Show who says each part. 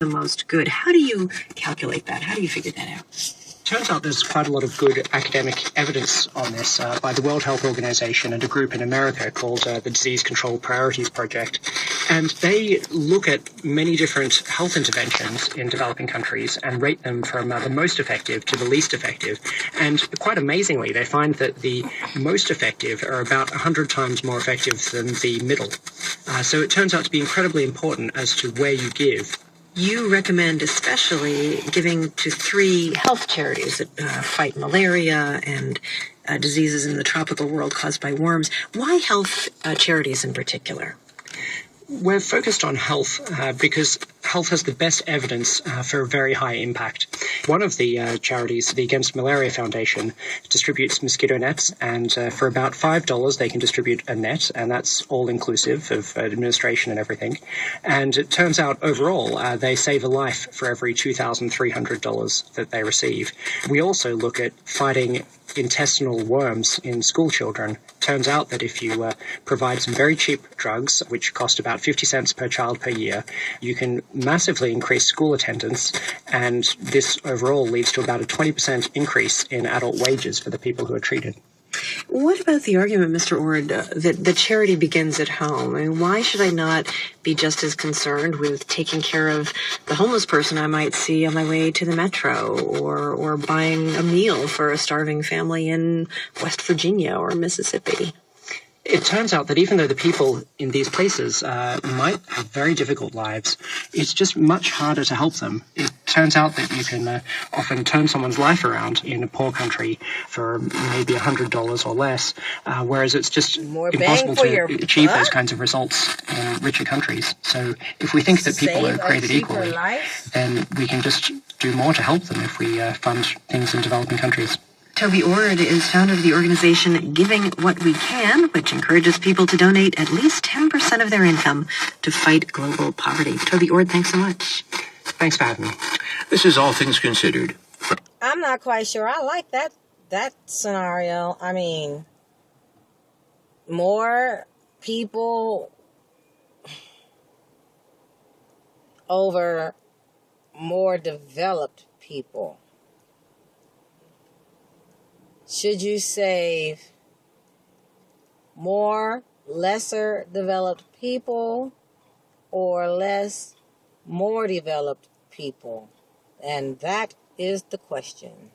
Speaker 1: the most good. How do you calculate that? How do you figure that out?
Speaker 2: Turns out there's quite a lot of good academic evidence on this by the World Health Organization and a group in America called the Disease Control Priorities Project. And they look at many different health interventions in developing countries and rate them from the most effective to the least effective. And quite amazingly, they find that the most effective are about 100 times more effective than the middle. So it turns out to be incredibly important as to where you give.
Speaker 1: You recommend especially giving to 3 health charities that fight malaria and diseases in the tropical world caused by worms. Why health charities in particular?
Speaker 2: We're focused on health because health has the best evidence for a very high impact. One of the charities, the Against Malaria Foundation, distributes mosquito nets, and for about $5 they can distribute a net, and that's all inclusive of administration and everything. And it turns out overall they save a life for every $2,300 that they receive. We also look at fighting intestinal worms in school children. Turns out that if you provide some very cheap drugs, which cost about 50 cents per child per year, you can massively increase school attendance, and this overall leads to about a 20% increase in adult wages for the people who are treated.
Speaker 1: What about the argument, Mr. Ord, that the charity begins at home? I mean, why should I not be just as concerned with taking care of the homeless person I might see on my way to the metro, or buying a meal for a starving family in West Virginia or Mississippi?
Speaker 2: It turns out that even though the people in these places might have very difficult lives, it's just much harder to help them. It turns out that you can often turn someone's life around in a poor country for maybe $100 or less, whereas it's just impossible to achieve those kinds of results in richer countries. So if we think that people are created equally, then we can just do more to help them if we fund things in developing countries.
Speaker 1: Toby Ord is founder of the organization Giving What We Can, which encourages people to donate at least 10% of their income to fight global poverty. Toby Ord, thanks so much.
Speaker 2: Thanks for having me.
Speaker 3: This is All Things Considered.
Speaker 4: I'm not quite sure. I like that scenario. I mean, more people over more developed people. Should you save more lesser developed people or less more developed people? And that is the question.